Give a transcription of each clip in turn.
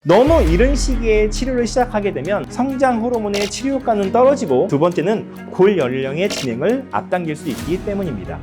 너무 이른 시기에 치료를 시작하게 되면 성장 호르몬의 치료 효과는 떨어지고, 두 번째는 골 연령의 진행을 앞당길 수 있기 때문입니다.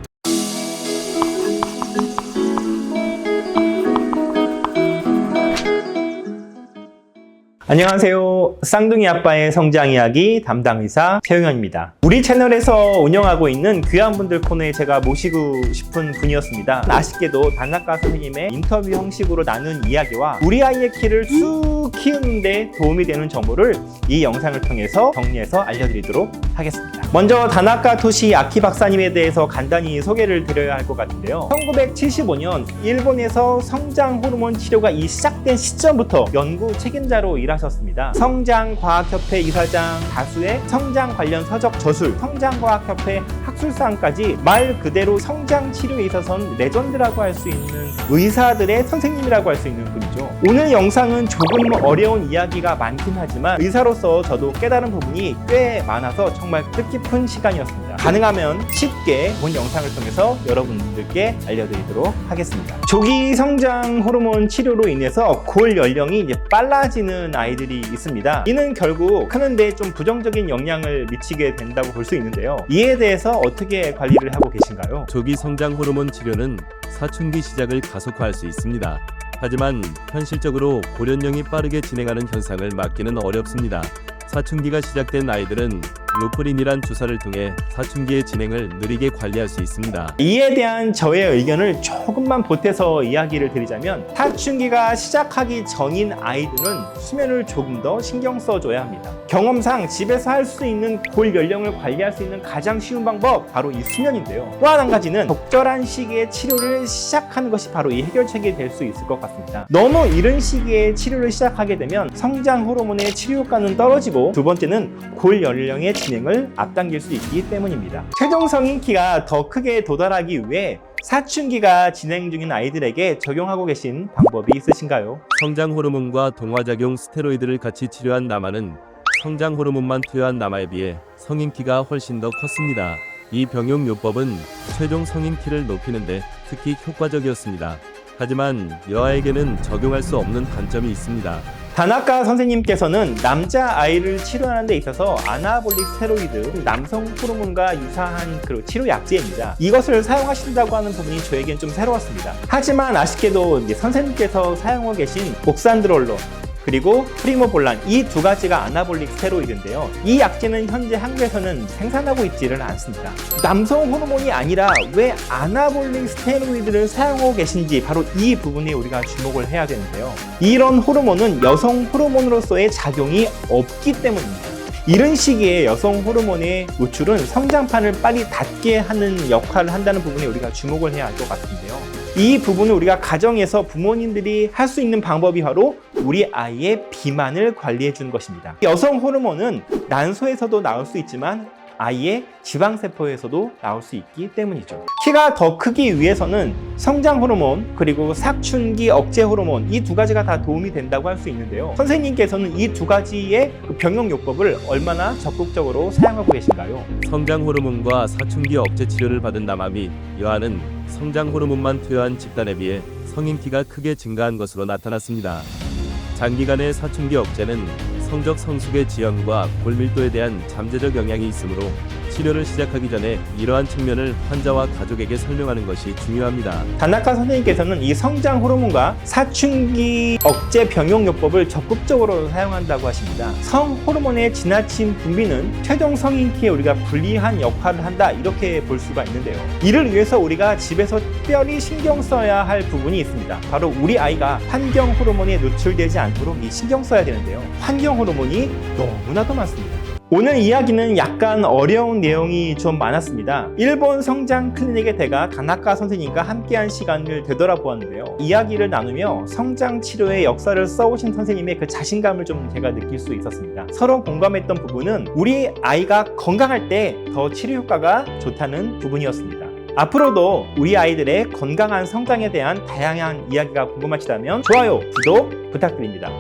안녕하세요. 쌍둥이 아빠의 성장 이야기 담당 의사 최용현입니다. 우리 채널에서 운영하고 있는 귀한 분들 코너에 제가 모시고 싶은 분이었습니다. 아쉽게도 단학과 선생님의 인터뷰 형식으로 나눈 이야기와 우리 아이의 키를 쑥 키우는데 도움이 되는 정보를 이 영상을 통해서 정리해서 알려드리도록 하겠습니다. 먼저 다나카 토시 아키 박사님에 대해서 간단히 소개를 드려야 할 것 같은데요. 1975년 일본에서 성장 호르몬 치료가 시작된 시점부터 연구 책임자로 일하셨습니다. 성장과학협회 이사장, 다수의 성장 관련 서적 저술, 성장과학협회 학술상까지 말 그대로 성장 치료에 있어서는 레전드라고 할 수 있는 의사들의 선생님이라고 할 수 있는 분이죠. 오늘 영상은 조금 어려운 이야기가 많긴 하지만 의사로서 저도 깨달은 부분이 꽤 많아서 정말 뜻깊은 시간이었습니다. 가능하면 쉽게 본 영상을 통해서 여러분들께 알려드리도록 하겠습니다. 조기 성장 호르몬 치료로 인해서 골 연령이 이제 빨라지는 아이들이 있습니다. 이는 결국 크는데 좀 부정적인 영향을 미치게 된다고 볼 수 있는데요. 이에 대해서 어떻게 관리를 하고 계신가요? 조기 성장 호르몬 치료는 사춘기 시작을 가속화할 수 있습니다. 하지만 현실적으로 골연령이 빠르게 진행하는 현상을 막기는 어렵습니다. 사춘기가 시작된 아이들은 루프린이란 주사를 통해 사춘기의 진행을 느리게 관리할 수 있습니다. 이에 대한 저의 의견을 조금만 보태서 이야기를 드리자면, 사춘기가 시작하기 전인 아이들은 수면을 조금 더 신경 써줘야 합니다. 경험상 집에서 할 수 있는 골 연령을 관리할 수 있는 가장 쉬운 방법, 바로 이 수면인데요. 또 한 가지는 적절한 시기에 치료를 시작하는 것이 바로 이 해결책이 될 수 있을 것 같습니다. 너무 이른 시기에 치료를 시작하게 되면 성장 호르몬의 치료 효과는 떨어지고, 두 번째는 골 연령의 진행을 앞당길 수 있기 때문입니다. 최종 성인 키가 더 크게 도달하기 위해 사춘기가 진행 중인 아이들에게 적용하고 계신 방법이 있으신가요? 성장 호르몬과 동화작용 스테로이드를 같이 치료한 남아는 성장 호르몬만 투여한 남아에 비해 성인 키가 훨씬 더 컸습니다. 이 병용 요법은 최종 성인 키를 높이는데 특히 효과적이었습니다. 하지만 여아에게는 적용할 수 없는 단점이 있습니다. 다나카 선생님께서는 남자아이를 치료하는 데 있어서 아나볼릭 스테로이드, 남성 호르몬과 유사한 치료 약제입니다. 이것을 사용하신다고 하는 부분이 저에겐 좀 새로웠습니다. 하지만 아쉽게도 선생님께서 사용하고 계신 옥산드롤론, 그리고 프리모볼란, 이 두 가지가 아나볼릭 스테로이드인데요. 이 약제는 현재 한국에서는 생산하고 있지를 않습니다. 남성 호르몬이 아니라 왜 아나볼릭 스테로이드를 사용하고 계신지, 바로 이 부분에 우리가 주목을 해야 되는데요. 이런 호르몬은 여성 호르몬으로서의 작용이 없기 때문입니다. 이른 시기에 여성 호르몬의 노출은 성장판을 빨리 닫게 하는 역할을 한다는 부분에 우리가 주목을 해야 할 것 같은데요. 이 부분을 우리가 가정에서 부모님들이 할 수 있는 방법이 바로 우리 아이의 비만을 관리해 주는 것입니다. 여성 호르몬은 난소에서도 나올 수 있지만 아이의 지방세포에서도 나올 수 있기 때문이죠. 키가 더 크기 위해서는 성장 호르몬 그리고 사춘기 억제 호르몬, 이 두 가지가 다 도움이 된다고 할 수 있는데요. 선생님께서는 이 두 가지의 병용 요법을 얼마나 적극적으로 사용하고 계신가요? 성장 호르몬과 사춘기 억제 치료를 받은 남아 및 여아는 성장 호르몬만 투여한 집단에 비해 성인 키가 크게 증가한 것으로 나타났습니다. 장기간의 사춘기 억제는 성적 성숙의 지연과 골밀도에 대한 잠재적 영향이 있으므로 치료를 시작하기 전에 이러한 측면을 환자와 가족에게 설명하는 것이 중요합니다. 다나카 선생님께서는 이 성장 호르몬과 사춘기 억제 병용 요법을 적극적으로 사용한다고 하십니다. 성 호르몬의 지나친 분비는 최종 성인 키에 우리가 불리한 역할을 한다, 이렇게 볼 수가 있는데요. 이를 위해서 우리가 집에서 특별히 신경 써야 할 부분이 있습니다. 바로 우리 아이가 환경 호르몬에 노출되지 않도록 신경 써야 되는데요. 환경 호르몬이 너무나도 많습니다. 오늘 이야기는 약간 어려운 내용이 좀 많았습니다. 일본 성장 클리닉의 대가 다나카 선생님과 함께한 시간을 되돌아보았는데요. 이야기를 나누며 성장 치료의 역사를 써오신 선생님의 그 자신감을 좀 제가 느낄 수 있었습니다. 서로 공감했던 부분은 우리 아이가 건강할 때 더 치료 효과가 좋다는 부분이었습니다. 앞으로도 우리 아이들의 건강한 성장에 대한 다양한 이야기가 궁금하시다면 좋아요, 구독 부탁드립니다.